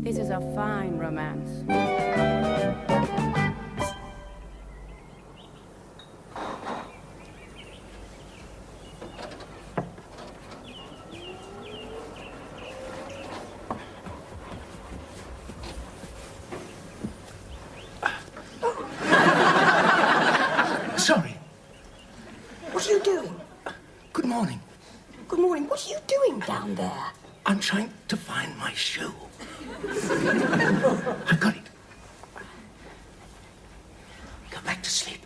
This is a fine romance. Sorry. What are you doing? Good morning. Good morning. What are you doing down there? I'm trying to find my shoe. I've got it. Go back to sleep.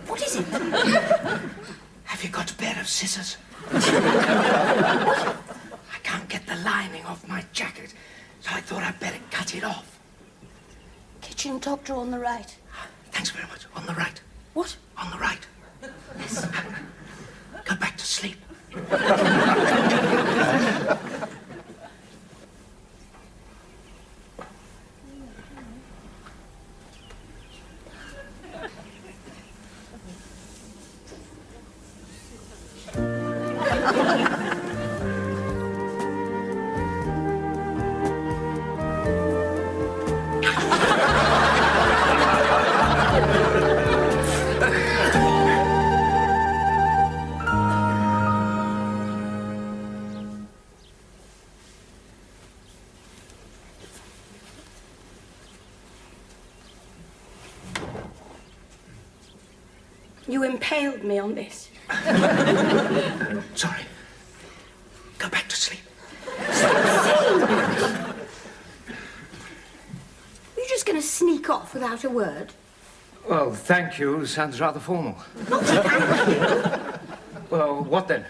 What is it? Have you got a pair of scissors? I can't get the lining off my jacket, so I thought I'd better cut it off. Kitchen top drawer on the right. Thanks very much. On the right. What? On the right. Yes. Go back to sleep. You impaled me on this. Sorry. Go back to sleep. You're just going to sneak off without a word? Well, thank you sounds rather formal. Not thank you. Well, what then?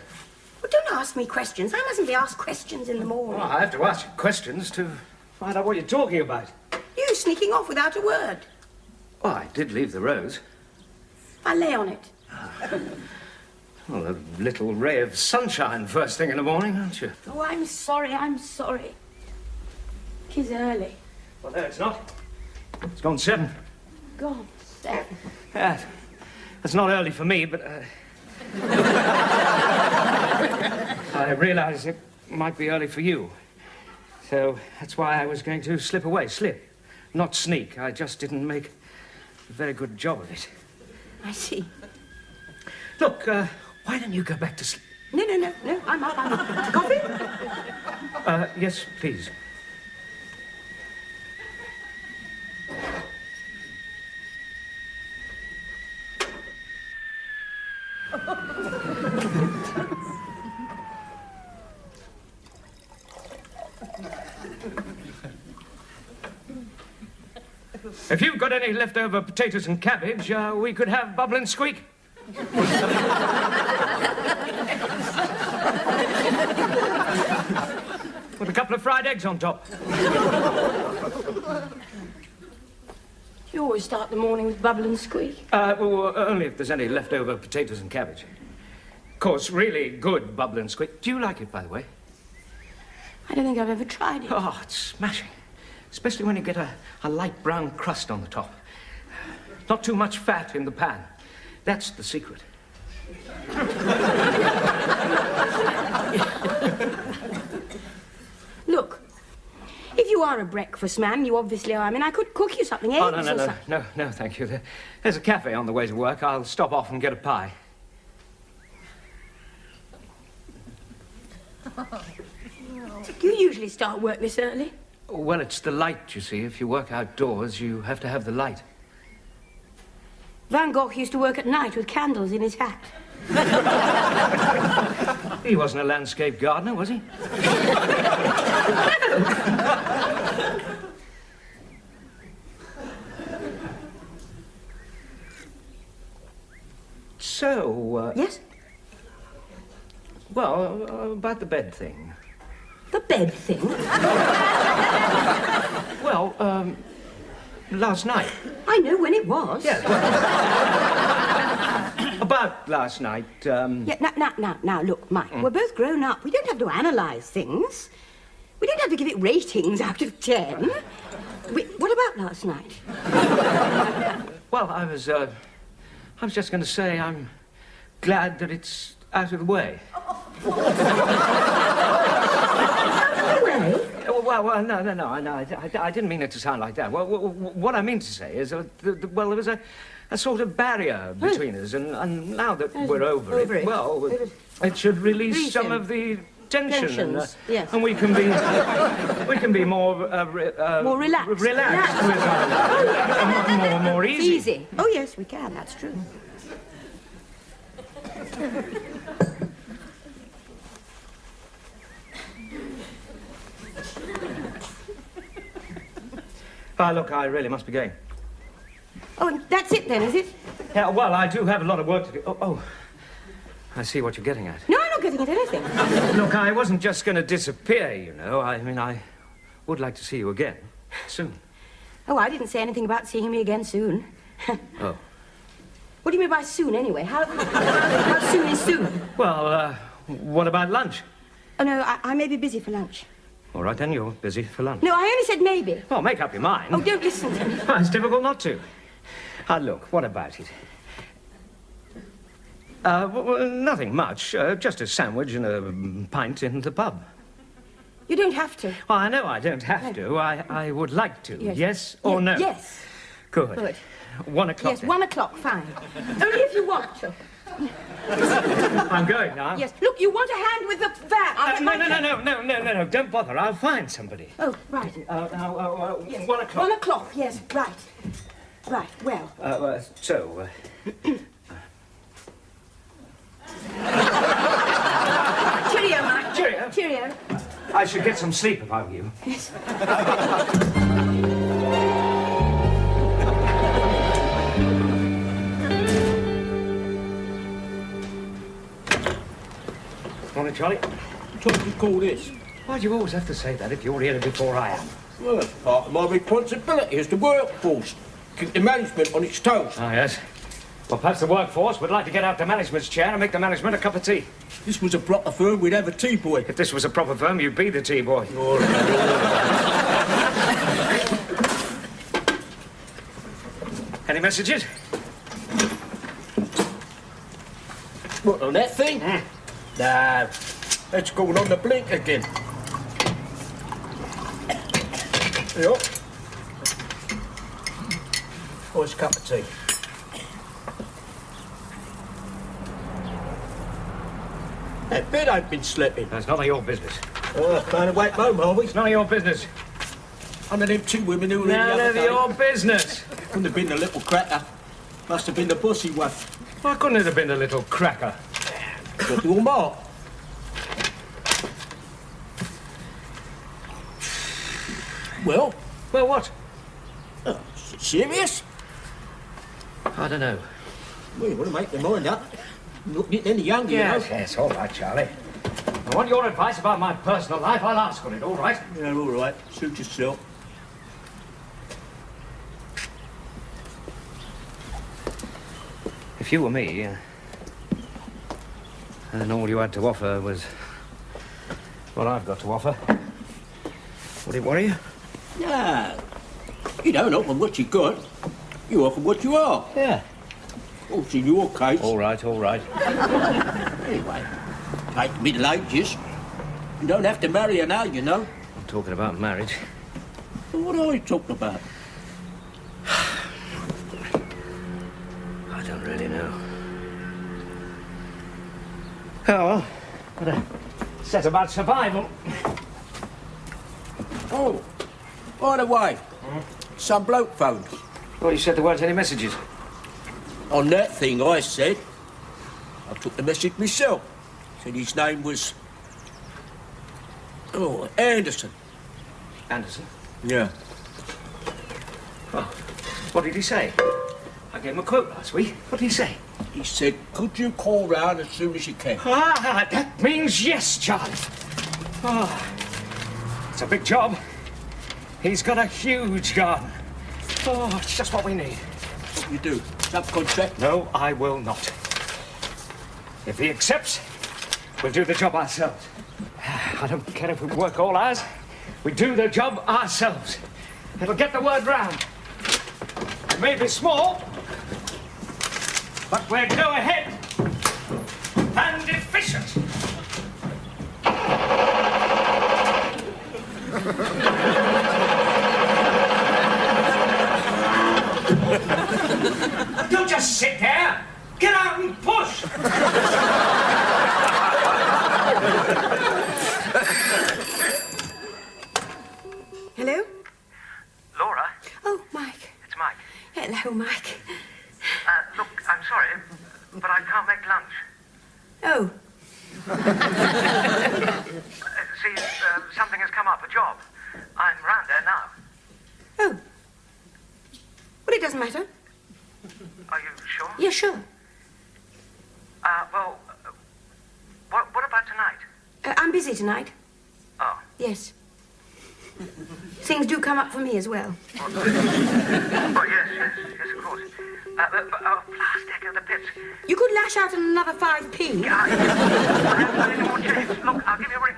Well, don't ask me questions. I mustn't be asked questions in the morning. Well, I have to ask you questions to find out what you're talking about. You sneaking off without a word. Well, I did leave the rose. I lay on it. Well, a little ray of sunshine first thing in the morning, aren't you? Oh, I'm sorry. It is early. Well, no, it's not. It's gone 7. God, 7. Yeah, that's not early for me, but I realise it might be early for you. So that's why I was going to slip away. Slip, not sneak. I just didn't make a very good job of it. I see. Look, why don't you go back to sleep? No. I'm up. Coffee? Yes, please. If you've got any leftover potatoes and cabbage, we could have bubble and squeak. With a couple of fried eggs on top. You always start the morning with bubble and squeak. Well, only if there's any leftover potatoes and cabbage. Of course, really good bubble and squeak. Do you like it, by the way? I don't think I've ever tried it. Oh, it's smashing. Especially when you get a light brown crust on the top. Not too much fat in the pan. That's the secret. Look, if you are a breakfast man, you obviously are. I mean, I could cook you something, eggs Oh, or something. no, thank you. There's a cafe on the way to work. I'll stop off and get a pie. Do you usually start work this early? Well, it's the light, you see. If you work outdoors, you have to have the light. Van Gogh used to work at night with candles in his hat. He wasn't a landscape gardener, was he? So, Yes? Well, about the bed thing. The bed thing? Well, last night. I know when it was. Yes. Well, About last night, Yeah, now, look, Mike, we're both grown up. We don't have to analyse things. We don't have to give it ratings out of 10. What about last night? Well, I was just going to say I'm glad that it's out of the way. Well, no, I didn't mean it to sound like that. Well, what I mean to say is, there was a sort of barrier between us, and now that we're over it, well, it should release some of the tension, yes. And we can be more more relaxed. Relaxed with more easy. Easy. Oh yes, we can. That's true. Look, I really must be going. Oh, and that's it then, is it? Yeah, well, I do have a lot of work to do. Oh, I see what you're getting at. No, I'm not getting at anything. Look, I wasn't just going to disappear, you know. I mean, I would like to see you again, soon. Oh, I didn't say anything about seeing me again soon. Oh. What do you mean by soon, anyway? How soon is soon? Well, what about lunch? Oh, no, I may be busy for lunch. All right, then, you're busy for lunch. No, I only said maybe. Well, make up your mind. Oh, don't listen to me. Well, it's difficult not to. Look, what about it? Nothing much. Just a sandwich and a pint in the pub. You don't have to. Well, I know I don't have to. I would like to. Yes or no? Yes. Good. 1 o'clock. Yes, 1 o'clock, fine. Only if you want to. I'm going now. Yes. Look, you want a hand with the van. No. Don't bother. I'll find somebody. Oh, right. Yes. 1 o'clock. 1 o'clock, yes, right. Right, well. Cheerio, Mike. Cheerio. Cheerio. I should get some sleep if I were you. Yes. Morning, Charlie. What do you call this? Why do you always have to say that if you're here before I am? Well, that's part of my responsibility as the workforce. Keep the management on its toes. Oh, yes. Well, perhaps the workforce would like to get out the management's chair and make the management a cup of tea. If this was a proper firm, we'd have a tea boy. If this was a proper firm, you'd be the tea boy. All right. Any messages? What, on that thing? Nah, that's going on the blink again. Yep. Nice cup of tea. That bed ain't been sleeping. That's none of your business. Going to wake home, are we? It's none of your business. One of them two women who were in the None other of day. your business. Couldn't have been the little cracker. Must have been the bossy one. Why couldn't it have been a little cracker? Got your mark. Well, Well, what? serious? I don't know. Well, you want to make your mind up. You're not getting any younger, you know. Yes, all right, Charlie. I want your advice about my personal life. I'll ask for it, all right? Yeah, all right. Suit yourself. If you were me, and all you had to offer was what I've got to offer, would it worry you? No. You don't offer what you got. You offer what you are. Yeah. Oh, in your case. All right, all right. Anyway, take the Middle Ages. You don't have to marry her now, you know. I'm talking about marriage. Well, what are you talking about? I don't really know. Oh, well, better set about survival. Oh, by the way, some bloke phoned. Well, you said there weren't any messages. On that thing I said, I took the message myself. Said his name was... Oh, Anderson. Anderson? Yeah. Oh, what did he say? I gave him a quote last week. What did he say? He said, could you call round as soon as you can? Ah, that means yes, Charlie. Oh, it's a big job. He's got a huge garden. Oh, it's just what we need. What you do? Subcontract? No, I will not. If he accepts, we'll do the job ourselves. I don't care if we work all hours. We do the job ourselves. It'll get the word round. It may be small, but we'll go ahead and efficient. Don't just sit there. Get out and push. Hello? Laura? Oh, Mike. It's Mike. Hello, Mike. Look, I'm sorry, but I can't make lunch. Oh. See, something has come up, a job. I'm round there now. Oh. Well, it doesn't matter. Are you sure? Yeah, sure. Well, what about tonight? I'm busy tonight. Oh. Yes. Things do come up for me as well. Oh, yes, of course. Plastic of the pits. You could lash out another 5p. I haven't got any more change. Look, I'll give you a ring.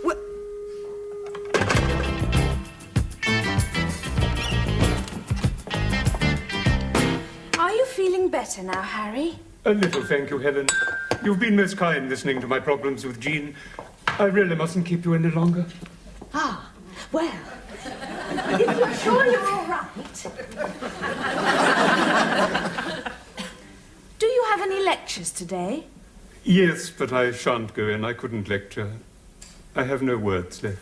Well, Are you feeling better now, Harry? A little, thank you, Helen. You've been most kind listening to my problems with Jean. I really mustn't keep you any longer. ah, well, if you're sure you're all right. Do you have any lectures today? Yes, but I shan't go in. I couldn't lecture. I have no words left.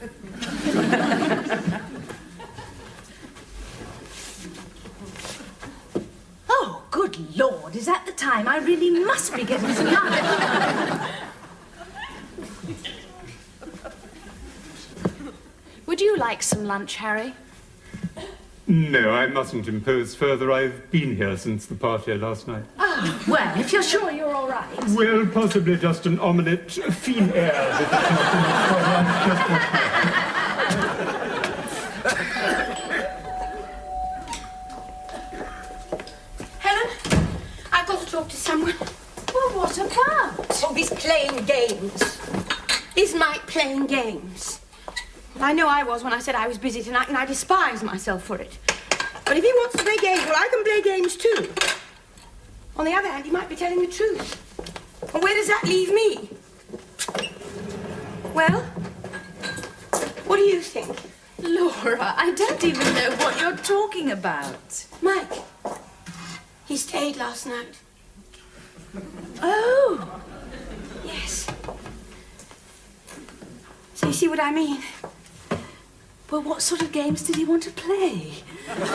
Oh, good Lord, is that the time? I really must be getting some lunch. Would you like some lunch, Harry? No, I mustn't impose further. I've been here since the party last night. Oh, well, if you're sure you're all right. Well, possibly just an omelette, fin air. Helen, I've got to talk to someone. Well, what about? Oh, he's playing games. Is Mike playing games? Well, I know I was when I said I was busy tonight, and I despise myself for it. But if he wants to play games, well, I can play games too. On the other hand, he might be telling the truth. Well, where does that leave me? Well, what do you think? Laura, I don't even know what you're talking about. Mike, he stayed last night. Oh, Yes. So you see what I mean? well, what sort of games did he want to play? Last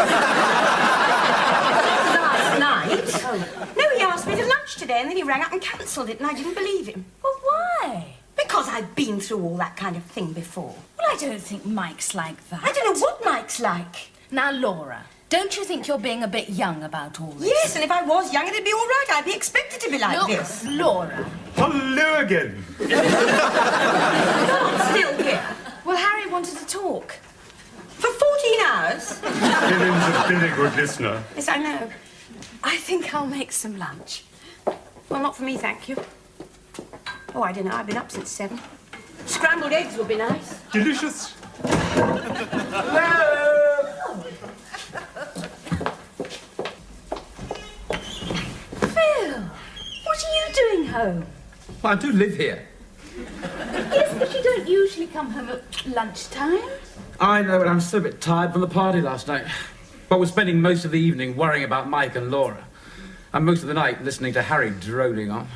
night? No, he asked me to lunch today, and then he rang up and cancelled it, and I didn't believe him. Well, why? Because I've been through all that kind of thing before. Well, I don't think Mike's like that. I don't know what Mike's like. Now, Laura, don't you think you're being a bit young about all this? Yes, and if I was young, it'd be all right. I'd be expected to be like Look, this. Laura. Hello again. Not still here. Well, Harry wanted to talk. For 14 hours? Helen's a very good listener. Yes, I know. I think I'll make some lunch. Well, not for me, thank you. Oh, I don't know. I've been up since 7. Scrambled eggs would be nice. Delicious. Phil, what are you doing home? Well, I do live here. Yes, but you don't usually come home at lunchtime. I know, but I'm still a bit tired from the party last night. But we're spending most of the evening worrying about Mike and Laura. And most of the night listening to Harry droning on.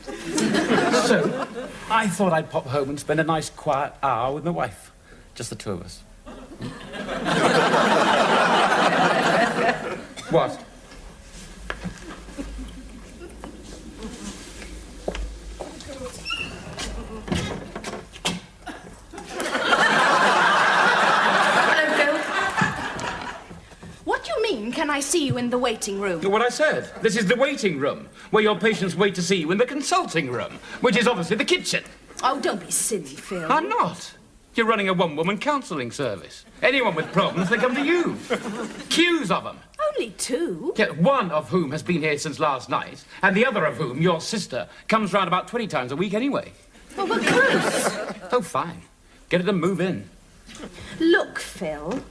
So, I thought I'd pop home and spend a nice quiet hour with my wife. Just the two of us. What? What do you mean, can I see you in the waiting room? What I said. This is the waiting room, where your patients wait to see you in the consulting room, which is obviously the kitchen. Oh, don't be silly, Phil. I'm not. You're running a one-woman counselling service. Anyone with problems, they come to you. Queues of them. Oh, only 2. Yet one of whom has been here since last night, and the other of whom, your sister, comes round about 20 times a week anyway. Well, we're close. Oh, fine. Get her to move in. Look, Phil,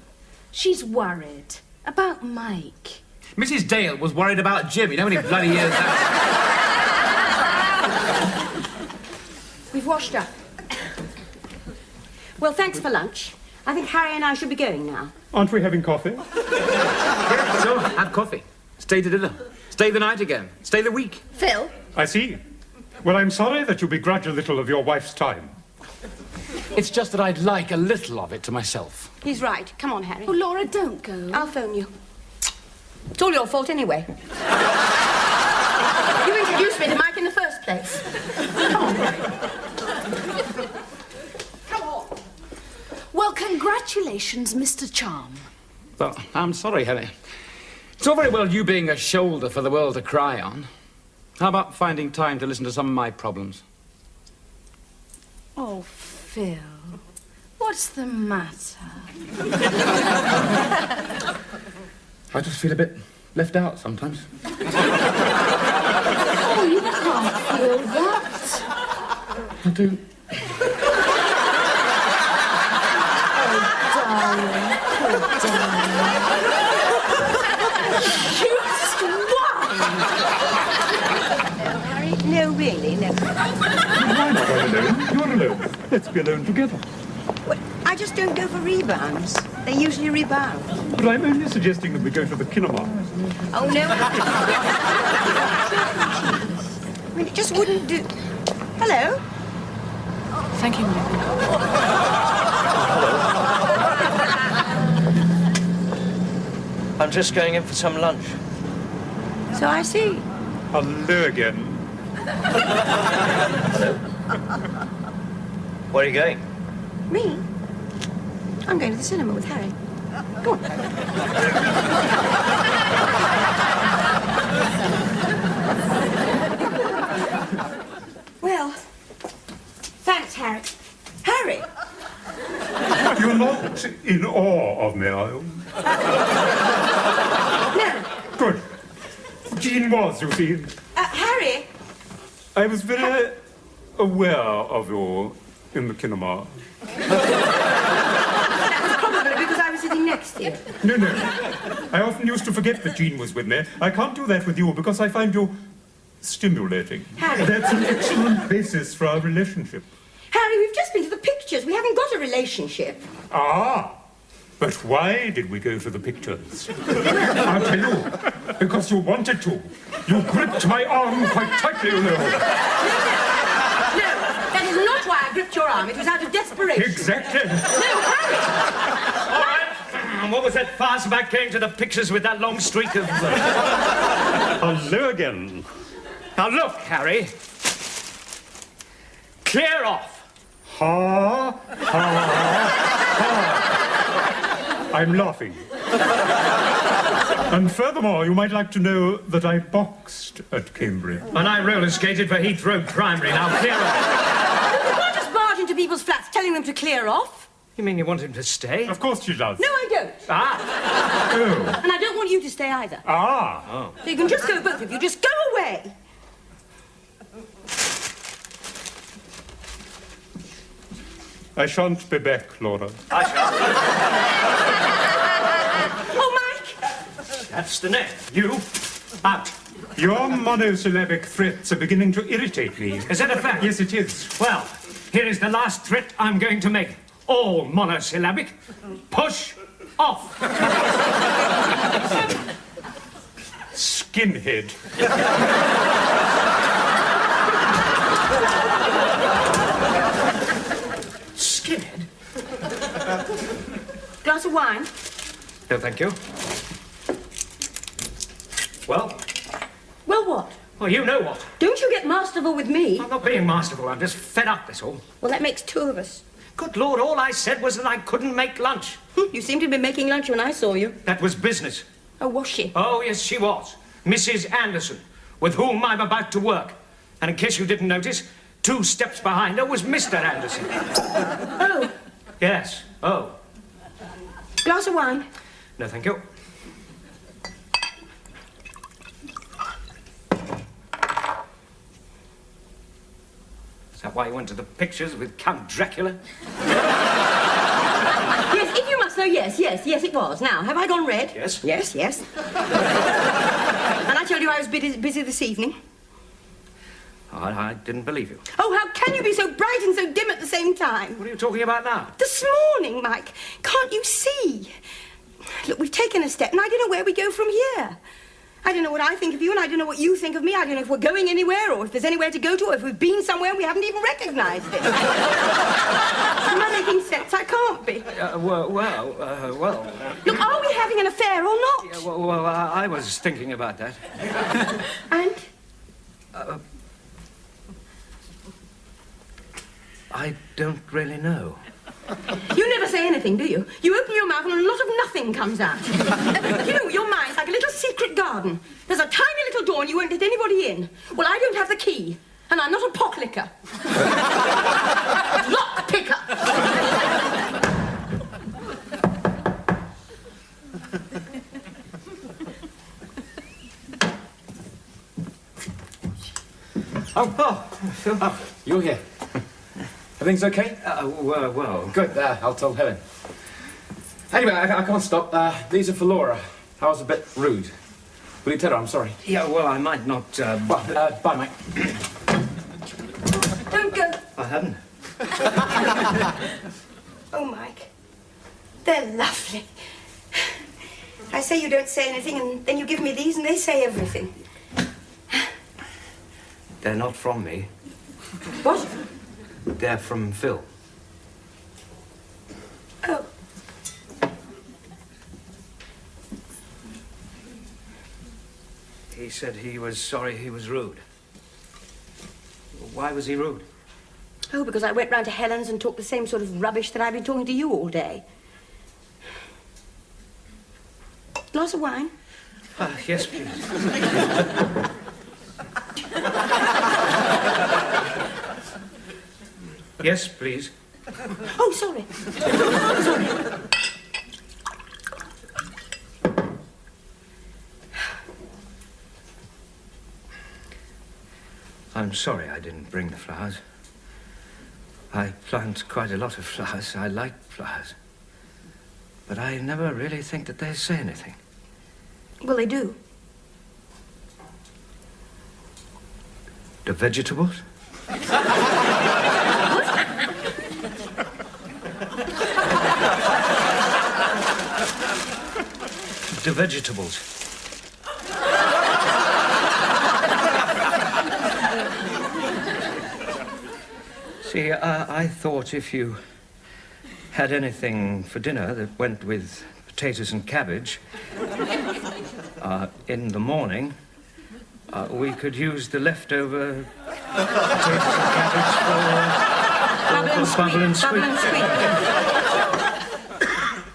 she's worried about Mike. Mrs. Dale was worried about Jim. You know how many bloody years that... We've washed up. Well, thanks for lunch. I think Harry and I should be going now. Aren't we having coffee? Yeah, so, have coffee. Stay to dinner. Stay the night again. Stay the week. Phil? I see. Well, I'm sorry that you begrudge a little of your wife's time. It's just that I'd like a little of it to myself. He's right. Come on, Harry. Oh, Laura, don't go. I'll phone you. It's all your fault anyway. You introduced me to Mike in the first place. Come on, Harry. Come on. Well, congratulations, Mr. Charm. Well, I'm sorry, Harry. It's all very well you being a shoulder for the world to cry on. How about finding time to listen to some of my problems? Oh, Phil, what's the matter? I just feel a bit left out sometimes. Oh, you can't feel that. I do. Darling, poor darling. You swine! No, really, no. Why not alone? You're alone. Let's be alone together. Well, I just don't go for rebounds. They usually rebound. But I'm only suggesting that we go to the cinema. Oh, no. I mean, it just wouldn't do. Hello? Thank you, Mary. I'm just going in for some lunch. So I see. Hello again. Hello. Where are you going? Me? I'm going to the cinema with Harry. Go on, Harry. Well, thanks, Harry. Harry! You're not in awe of me, are you? No. Good. Jean was, you see. Harry! I was very aware of you in the cinema. Probably because I was sitting next to you. No, no. I often used to forget that Jean was with me. I can't do that with you because I find you stimulating. Harry. That's an excellent basis for our relationship. Harry, we've just been to the pictures. We haven't got a relationship. Ah! But why did we go to the pictures? I'll tell you. Because you wanted to. You gripped my arm quite tightly, you know. No, that is not why I gripped your arm. It was out of desperation. Exactly. No, Harry! All right. What was that farce about going to the pictures with that long streak of... Hello again. Now, look, Harry. Clear off. Ha, ha, ha. I'm laughing. And furthermore, you might like to know that I boxed at Cambridge. And I roller skated for Heath Road Primary. Now, clear off. You can't just barge into people's flats telling them to clear off. You mean you want him to stay? Of course she does. No, I don't. Ah. Oh. And I don't want you to stay either. Ah. Oh. So you can just go, both of you. Just go away. I shan't be back, Laura. I shall. Oh, Mike! That's the net. You, out. Your monosyllabic threats are beginning to irritate me. Is that a fact? Yes, it is. Well, here is the last threat I'm going to make. All monosyllabic. Push off. Skinhead. Skinhead? Glass of wine? No, thank you. Well? Well, what? Well, you know what. Don't you get masterful with me. I'm not being masterful. I'm just fed up, that's all. Well, that makes 2 of us. Good Lord, all I said was that I couldn't make lunch. You seemed to be making lunch when I saw you. That was business. Oh, was she? Oh, yes, she was. Mrs. Anderson, with whom I'm about to work. And in case you didn't notice, 2 steps behind her was Mr. Anderson. Oh. Yes. Oh. Glass of wine? No, thank you. Is that why you went to the pictures with Count Dracula? Yes, if you must know, yes, it was. Now, have I gone red? Yes. Yes. And I told you I was busy this evening. Oh, I didn't believe you. Oh, how can you be so bright and so dim at the same time? What are you talking about now? This morning, Mike. Can't you see? Look, we've taken a step, and I don't know where we go from here. I don't know what I think of you, and I don't know what you think of me. I don't know if we're going anywhere, or if there's anywhere to go to, or if we've been somewhere and we haven't even recognised it. Am I making sense? I can't be. Well... Look, are we having an affair or not? Yeah, well, I was thinking about that. And? I don't really know. You never say anything, do you? You open your mouth and a lot of nothing comes out. You know, your mind's like a little secret garden. There's a tiny little door and you won't let anybody in. Well, I don't have the key, and I'm not a pot licker. Lock picker. Oh, you're here. Everything's okay? Well... Good, I'll tell Helen. Anyway, I can't stop. These are for Laura. I was a bit rude. Will you tell her I'm sorry? Yeah, well, I might not... Well, bye, Mike. Don't go. I haven't. Oh, Mike. They're lovely. I say you don't say anything, and then you give me these, and they say everything. They're not from me. What? They're from Phil. Oh. He said he was sorry he was rude. Why was he rude? Oh, because I went round to Helen's and talked the same sort of rubbish that I've been talking to you all day. Glass of wine? Yes, please. Yes, please. Oh, sorry. Sorry. I'm sorry I didn't bring the flowers. I plant quite a lot of flowers. I like flowers. But I never really think that they say anything. Well, they do. The vegetables? The vegetables. See, I thought if you had anything for dinner that went with potatoes and cabbage, in the morning, we could use the leftover potatoes and cabbage for bubble and sweet.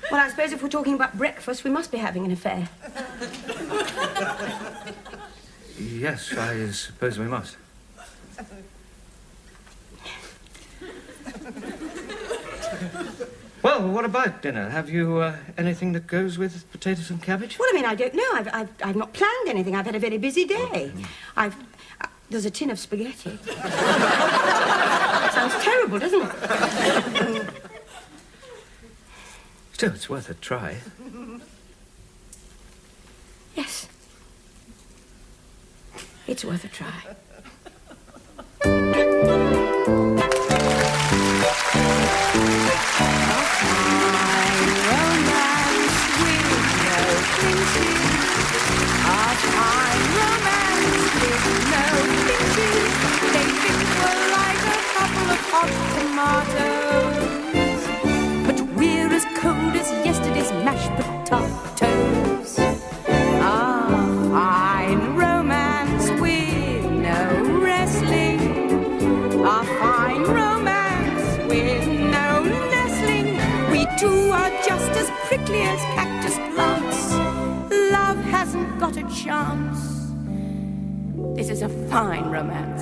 Well, I suppose if we're talking about breakfast, we must be having an affair. Yes, I suppose we must. Well, what about dinner? Have you anything that goes with potatoes and cabbage? Well, I mean, I don't know. I've not planned anything. I've had a very busy day. There's a tin of spaghetti. Sounds terrible, doesn't it? Still, it's worth a try. Yes. It's worth a try. Tomatoes, but we're as cold as yesterday's mashed potatoes. Ah, fine romance with no wrestling. Ah, fine romance with no nestling. We two are just as prickly as cactus plants. Love hasn't got a chance. This is a fine romance.